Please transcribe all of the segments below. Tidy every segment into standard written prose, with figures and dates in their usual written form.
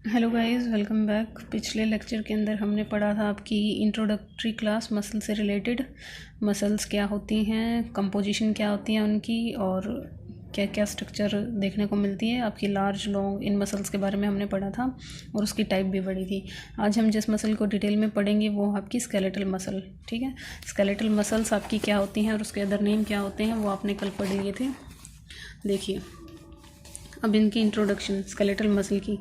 Hello guys, welcome back. पिछले lecture के अंदर हमने पढ़ा था आपकी इंट्रोडक्टरी क्लास मसल से रिलेटेड। मसल्स क्या होती हैं, कंपोजिशन क्या होती है उनकी, और क्या क्या स्ट्रक्चर देखने को मिलती है। आपकी लार्ज लॉन्ग इन मसल्स के बारे में हमने पढ़ा था और उसकी टाइप भी पढ़ी थी। आज हम जिस मसल को डिटेल में पढ़ेंगे वो आपकी स्केलेटल मसल। ठीक है, स्केलेटल मसल्स आपकी क्या होती हैं और उसके अदर नेम क्या होते हैं वो आपने कल पढ़ लिए थे। देखिए अब इनकी इंट्रोडक्शन स्केलेटल मसल की।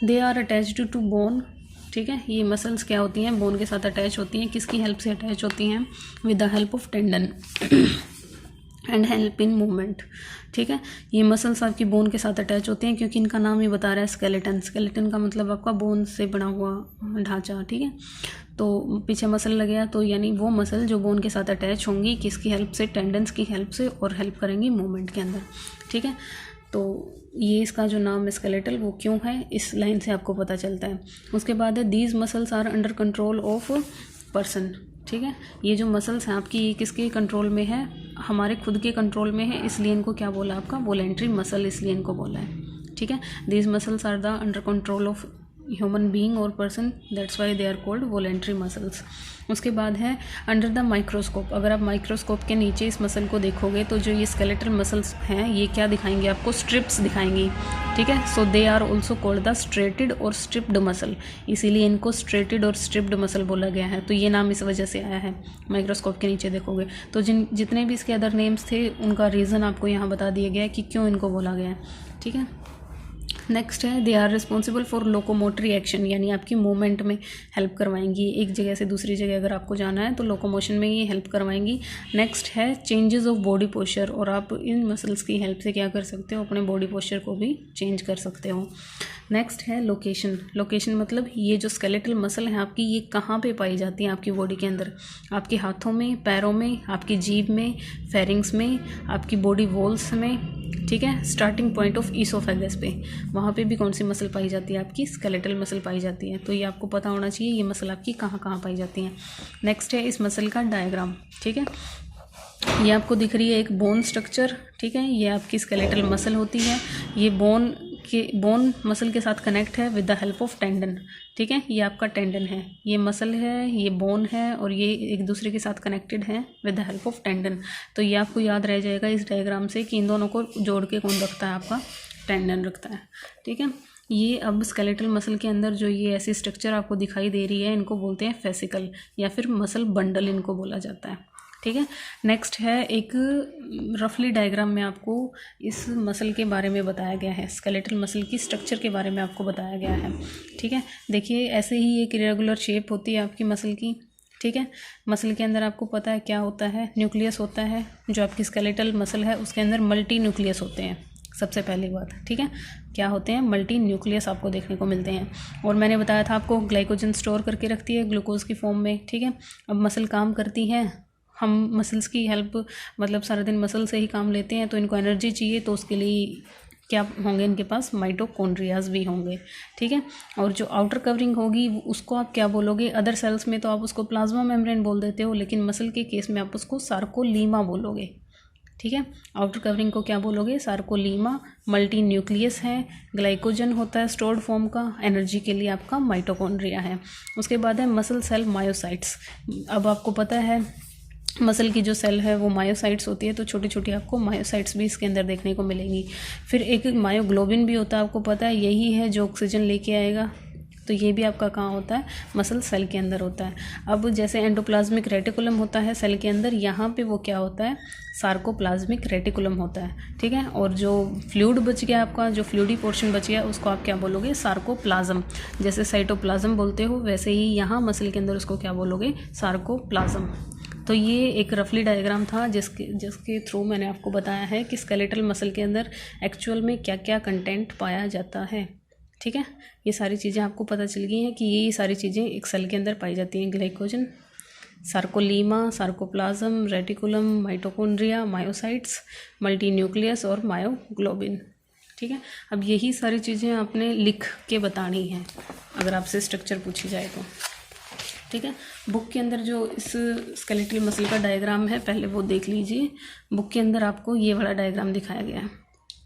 They are attached to bone. ठीक है, ये मसल्स क्या होती हैं, बोन के साथ अटैच होती हैं। किसकी हेल्प से अटैच होती हैं? With the help of tendon and help in movement. ठीक है, ये मसल्स आपकी बोन के साथ अटैच होते हैं क्योंकि इनका नाम ही बता रहा है स्केलेटन। स्केलेटन का मतलब आपका बोन से बना हुआ ढांचा। ठीक है, तो पीछे मसल लग गया तो यानी वो मसल जो बोन के साथ अटैच होंगी, किसकी हेल्प से? टेंडन्स की हेल्प से, और हेल्प करेंगी मूवमेंट के अंदर। ठीक है, तो ये इसका जो नाम है स्केलेटल वो क्यों है, इस लाइन से आपको पता चलता है। उसके बाद है these muscles are under control of person. ठीक है, ये जो मसल्स हैं आपकी ये किसके कंट्रोल में है? हमारे खुद के कंट्रोल में है, इसलिए इनको क्या बोला आपका? वॉलेंट्री मसल, इसलिए इनको बोला है। ठीक है, these muscles are the under control of human being और person, that's why they are called voluntary muscles. उसके बाद है अंडर द माइक्रोस्कोप। अगर आप माइक्रोस्कोप के नीचे इस मसल को देखोगे तो जो ये स्केलेटल मसल्स हैं ये क्या दिखाएंगे आपको? स्ट्रिप्स दिखाएंगी। ठीक है, so they are also called the striated और स्ट्रिप्ड मसल, इसीलिए इनको स्ट्रेटेड और स्ट्रिप्ड मसल बोला गया है। तो ये नाम इस वजह से आया है। माइक्रोस्कोप के नीचे देखोगे तो जितने भी इसके अदर नेम्स थे उनका रीज़न आपको यहाँ बता दिया गया है कि क्यों इनको बोला गया है। ठीक है, नेक्स्ट है they are responsible for locomotory action, यानी आपकी मूवमेंट में हेल्प करवाएंगी। एक जगह से दूसरी जगह अगर आपको जाना है तो लोकोमोशन में ये हेल्प करवाएंगी। नेक्स्ट है चेंजेस ऑफ बॉडी पोस्चर, और आप इन मसल्स की हेल्प से क्या कर सकते हो? अपने बॉडी पोस्चर को भी चेंज कर सकते हो। नेक्स्ट है लोकेशन। लोकेशन मतलब ये जो स्केलेटल मसल है आपकी ये कहाँ पे पाई जाती है आपकी बॉडी के अंदर? आपके हाथों में, पैरों में, आपकी जीभ में, फेरिंग्स में, आपकी बॉडी वॉल्स में। ठीक है, स्टार्टिंग पॉइंट ऑफ ईसोफेगस पे, वहाँ पे भी कौन सी मसल पाई जाती है? आपकी स्केलेटल मसल पाई जाती है। तो ये आपको पता होना चाहिए ये मसल आपकी कहाँ कहाँ पाई जाती हैं। नेक्स्ट है इस मसल का डायग्राम। ठीक है, ये आपको दिख रही है एक बोन स्ट्रक्चर। ठीक है, ये आपकी स्केलेटल मसल होती है। ये बोन मसल के साथ कनेक्ट है with the help of tendon. ठीक है, ये आपका टेंडन है, ये मसल है, ये बोन है, और ये एक दूसरे के साथ कनेक्टेड है with the help of tendon. तो ये आपको याद रह जाएगा इस डायग्राम से कि इन दोनों को जोड़ के कौन रखता है? आपका टेंडन रखता है। ठीक है, ये अब स्केलेटल मसल के अंदर जो ये ऐसी स्ट्रक्चर आपको दिखाई दे रही है इनको बोलते हैं फेसिकल, या फिर मसल बंडल इनको बोला जाता है। ठीक है, नेक्स्ट है एक रफली डायग्राम में आपको इस मसल के बारे में बताया गया है, स्केलेटल मसल की स्ट्रक्चर के बारे में आपको बताया गया है। ठीक है, देखिए ऐसे ही एक इरेगुलर शेप होती है आपकी मसल की। ठीक है, मसल के अंदर आपको पता है क्या होता है? न्यूक्लियस होता है। जो आपकी स्केलेटल मसल है उसके अंदर मल्टी न्यूक्लियस होते हैं, सबसे पहली बात। ठीक है, क्या होते हैं? मल्टी न्यूक्लियस आपको देखने को मिलते हैं। और मैंने बताया था आपको ग्लाइकोजन स्टोर करके रखती है ग्लूकोज की फॉर्म में। ठीक है, अब मसल काम करती है, हम मसल्स की हेल्प मतलब सारा दिन मसल से ही काम लेते हैं, तो इनको एनर्जी चाहिए, तो उसके लिए क्या होंगे? इनके पास माइटोकॉन्ड्रियाज भी होंगे। ठीक है, और जो आउटर कवरिंग होगी उसको आप क्या बोलोगे? अदर सेल्स में तो आप उसको प्लाज्मा मेम्ब्रेन बोल देते हो, लेकिन मसल के केस में आप उसको सार्कोलीमा बोलोगे। ठीक है, आउटर कवरिंग को क्या बोलोगे? सार्कोलीमा। मल्टी न्यूक्लियस है, ग्लाइकोजन होता है स्टोर्ड फॉर्म का, एनर्जी के लिए आपका माइटोकॉन्ड्रिया है। उसके बाद है मसल सेल मायोसाइट्स। अब आपको पता है मसल की जो सेल है वो मायोसाइट्स होती है, तो छोटी छोटी आपको मायोसाइट्स भी इसके अंदर देखने को मिलेंगी। फिर एक मायोग्लोबिन भी होता है, आपको पता है यही है जो ऑक्सीजन लेके आएगा, तो ये भी आपका कहाँ होता है? मसल सेल के अंदर होता है। अब जैसे एंडोप्लाज्मिक रेटिकुलम होता है सेल के अंदर, यहाँ पे वो क्या होता है? सार्कोप्लाज्मिक रेटिकुलम होता है। ठीक है, और जो फ्लूइड बच गया आपका, जो फ्लूइडी पोर्शन बच गया उसको आप क्या बोलोगे? सार्कोप्लाज्म। जैसे साइटोप्लाज्म बोलते हो वैसे ही यहाँ मसल के अंदर उसको क्या बोलोगे? सार्कोप्लाज्म। तो ये एक रफली डायग्राम था जिसके थ्रू मैंने आपको बताया है कि स्केलेटल मसल के अंदर एक्चुअल में क्या क्या कंटेंट पाया जाता है। ठीक है, ये सारी चीज़ें आपको पता चल गई हैं कि ये सारी चीज़ें एक सेल के अंदर पाई जाती हैं। Glycogen, सार्कोलीमा, sarcoplasm, reticulum, mitochondria, myocytes, multi nucleus और मायोग्लोबिन। ठीक है, अब यही सारी चीज़ें आपने लिख के बतानी है अगर आपसे स्ट्रक्चर पूछी जाए तो। ठीक है, बुक के अंदर जो इस स्केलेटल मसल का डायग्राम है पहले वो देख लीजिए। बुक के अंदर आपको ये वाला डायग्राम दिखाया गया है।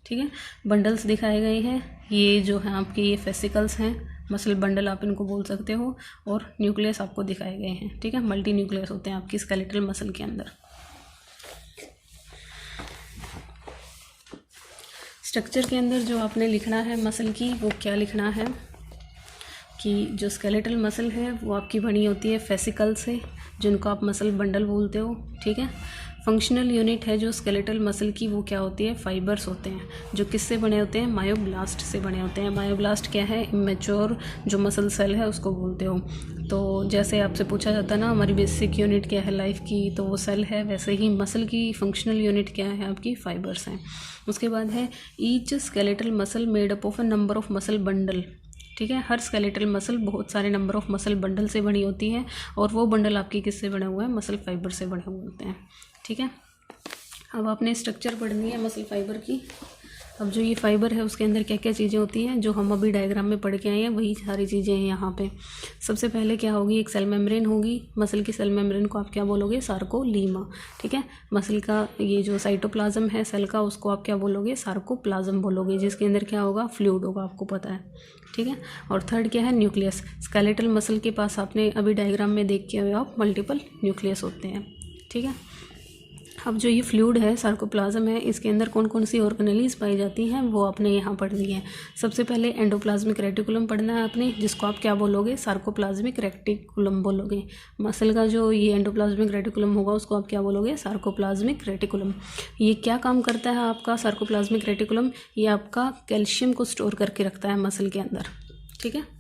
ठीक है, बंडल्स दिखाए गए हैं, ये जो है आपके ये फेसिकल्स हैं, मसल बंडल आप इनको बोल सकते हो, और न्यूक्लियस आपको दिखाए गए हैं, ठीक है। मल्टी न्यूक्लियस होते हैं आपकी स्केलेटल मसल के अंदर। स्ट्रक्चर के अंदर जो आपने लिखना है मसल की, वो क्या लिखना है कि जो स्केलेटल मसल है वो आपकी बनी होती है फेसिकल से, जिनको आप मसल बंडल बोलते हो, ठीक है। फंक्शनल यूनिट है जो स्केलेटल मसल की, वो क्या होती है, फाइबर्स होते हैं, जो किससे बने होते हैं, मायोब्लास्ट से बने होते हैं। मायोब्लास्ट क्या है, इमेच्योर जो मसल सेल है उसको बोलते हो। तो जैसे आपसे पूछा जाता है ना हमारी बेसिक यूनिट क्या है लाइफ की, तो वो सेल है, वैसे ही मसल की फंक्शनल यूनिट क्या है, आपकी फाइबर्स हैं। उसके बाद है each skeletal muscle made up of a number of muscle bundle, ठीक है। हर स्केलेटल मसल बहुत सारे नंबर ऑफ मसल बंडल से बनी होती है, और वो बंडल आपकी किससे बने हुए हैं, मसल फाइबर से बने हुए होते हैं, ठीक है। अब आपने स्ट्रक्चर पढ़नी है मसल फाइबर की। अब जो ये फाइबर है उसके अंदर क्या क्या चीज़ें होती हैं, जो हम अभी डायग्राम में पढ़ के आए हैं वही सारी चीज़ें हैं यहाँ पे। सबसे पहले क्या होगी, एक सेल मेम्ब्रेन होगी। मसल की सेल मेम्ब्रेन को आप क्या बोलोगे, सार्कोलीमा, ठीक है। मसल का ये जो साइटोप्लाज्म है सेल का, उसको आप क्या बोलोगे, सार्कोप्लाज्म बोलोगे, जिसके अंदर क्या होगा, फ्लूइड होगा, आपको पता है, ठीक है। और थर्ड क्या है, न्यूक्लियस। स्केलेटल मसल के पास आपने अभी डायग्राम में देख के हुए आप मल्टीपल न्यूक्लियस होते हैं, ठीक है। अब जो ये फ्लूइड है, सार्कोप्लाज्म है, इसके अंदर कौन कौन सी ऑर्गेनेलीज पाई जाती हैं वो आपने यहाँ पढ़नी है। सबसे पहले एंडोप्लाज्मिक रेटिकुलम पढ़ना है आपने, जिसको आप क्या बोलोगे, सार्कोप्लाज्मिक रेटिकुलम बोलोगे। मसल का जो ये एंडोप्लाज्मिक रेटिकुलम होगा उसको आप क्या बोलोगे, सार्कोप्लाज्मिक रेटिकुलम। ये क्या काम करता है आपका सार्कोप्लाज्मिक रेटिकुलम, ये आपका कैल्शियम को स्टोर करके रखता है मसल के अंदर, ठीक है।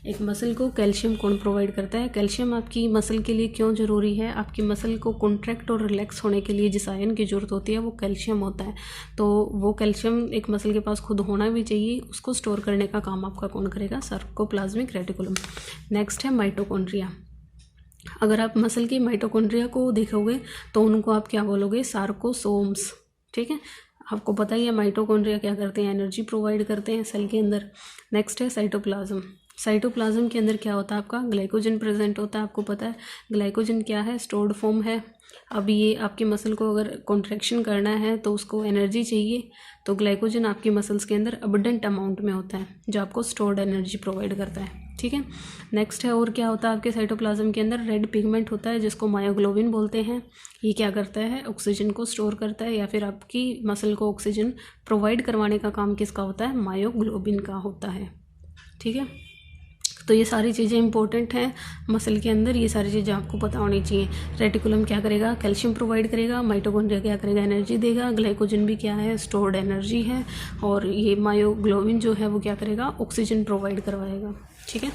एक मसल को कैल्शियम कौन प्रोवाइड करता है, कैल्शियम आपकी मसल के लिए क्यों ज़रूरी है, आपकी मसल को कॉन्ट्रैक्ट और रिलैक्स होने के लिए जिस आयन की ज़रूरत होती है वो कैल्शियम होता है। तो वो कैल्शियम एक मसल के पास खुद होना भी चाहिए, उसको स्टोर करने का काम आपका कौन करेगा, सार्कोप्लाज्मिक रेटिकुलम। नेक्स्ट है माइटोकॉन्ड्रिया। अगर आप मसल की माइटोकॉन्ड्रिया को देखोगे तो उनको आप क्या बोलोगे, सार्कोसोम्स, ठीक है। आपको पता ही है माइटोकॉन्ड्रिया क्या करते हैं, एनर्जी प्रोवाइड करते हैं सेल के अंदर। नेक्स्ट है साइटोप्लाज्म। साइटोप्लाज्म के अंदर क्या होता है, आपका ग्लाइकोजन प्रेजेंट होता है। आपको पता है ग्लाइकोजन क्या है, स्टोर्ड फॉर्म है। अब ये आपकी मसल को अगर कॉन्ट्रैक्शन करना है तो उसको एनर्जी चाहिए, तो ग्लाइकोजन आपकी मसल्स के अंदर अबंडेंट अमाउंट में होता है, जो आपको स्टोर्ड एनर्जी प्रोवाइड करता है, ठीक है। नेक्स्ट है, और क्या होता है आपके साइटोप्लाज्म के अंदर, रेड पिगमेंट होता है जिसको मायोग्लोबिन बोलते हैं। ये क्या करता है, ऑक्सीजन को स्टोर करता है, या फिर आपकी मसल को ऑक्सीजन प्रोवाइड करवाने का काम किसका होता है, मायोग्लोबिन का होता है, ठीक है। तो ये सारी चीज़ें इंपॉर्टेंट हैं मसल के अंदर, ये सारी चीज़ें आपको पता होनी चाहिए। रेटिकुलम क्या करेगा, कैल्शियम प्रोवाइड करेगा। माइटोकॉन्ड्रिया क्या करेगा, एनर्जी देगा। ग्लाइकोजन भी क्या है, स्टोर्ड एनर्जी है। और ये मायोग्लोबिन जो है वो क्या करेगा, ऑक्सीजन प्रोवाइड करवाएगा, ठीक है।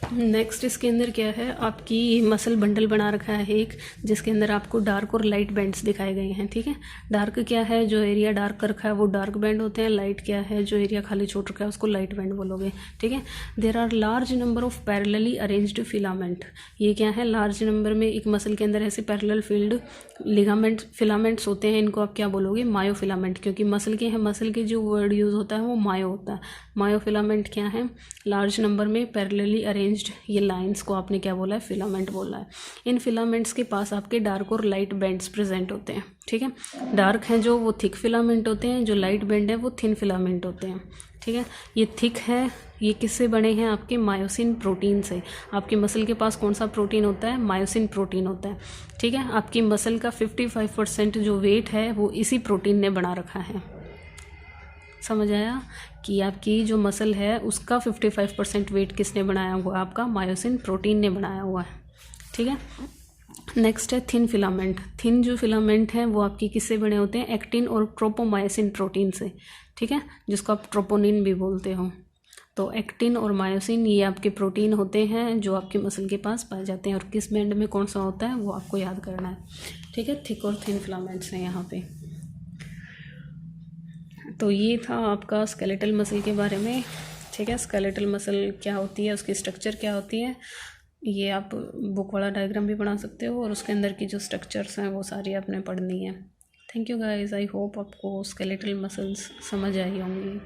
नेक्स्ट इसके अंदर क्या है, आपकी मसल बंडल बना रखा है एक, जिसके अंदर आपको डार्क और लाइट बैंड्स दिखाए गए हैं, ठीक है। डार्क क्या है, जो एरिया डार्क कर रखा है वो डार्क बैंड होते हैं। लाइट क्या है, जो एरिया खाली छोड़ रखा है उसको लाइट बैंड बोलोगे, ठीक है। There are large number of parallelly arranged filament. ये क्या है, लार्ज नंबर में एक मसल के अंदर ऐसे पैरेलल फील्ड लिगामेंट फिलामेंट्स होते हैं, इनको आप क्या बोलोगे, मायोफिलामेंट। क्योंकि मसल के हैं, मसल के जो वर्ड यूज़ होता है वो मायो होता है। मायोफिलामेंट क्या है, लार्ज नंबर में पैरेलली अरेंज्ड, ये लाइंस को आपने क्या बोला है, फिलामेंट बोला है। इन फिलामेंट्स के पास आपके डार्क और लाइट बैंड्स प्रेजेंट होते हैं, ठीक है। डार्क हैं जो वो थिक फिलामेंट होते हैं, जो लाइट बैंड है वो थिन फिलामेंट होते हैं, ठीक है। ये थिक है, ये किससे बने हैं, आपके मायोसिन प्रोटीन से। आपके मसल के पास कौन सा प्रोटीन होता है, मायोसिन प्रोटीन होता है, ठीक है। आपकी मसल का 55% जो वेट है वो इसी प्रोटीन ने बना रखा है। समझ आया कि आपकी जो मसल है उसका 55% वेट किसने बनाया हुआ, आपका मायोसिन प्रोटीन ने बनाया हुआ है, ठीक है। नेक्स्ट है थिन फिलामेंट। थिन जो फिलामेंट हैं वो आपकी किससे बने होते हैं, एक्टिन और ट्रोपोमायोसिन प्रोटीन से, ठीक है, जिसको आप ट्रोपोनिन भी बोलते हो। तो एक्टिन और मायोसिन ये आपके प्रोटीन होते हैं जो आपके मसल के पास पाए जाते हैं, और किस बैंड में कौन सा होता है वो आपको याद करना है, ठीक है। थिक और थिन फिलामेंट्स हैं यहाँ पे। तो ये था आपका स्केलेटल मसल के बारे में, ठीक है। स्केलेटल मसल क्या होती है, उसकी स्ट्रक्चर क्या होती है, ये आप बुक वाला डायग्राम भी बना सकते हो, और उसके अंदर की जो स्ट्रक्चर्स हैं वो सारी आपने पढ़नी है। Thank you guys, I hope आपको स्केलेटल मसल्स समझ आई होंगी।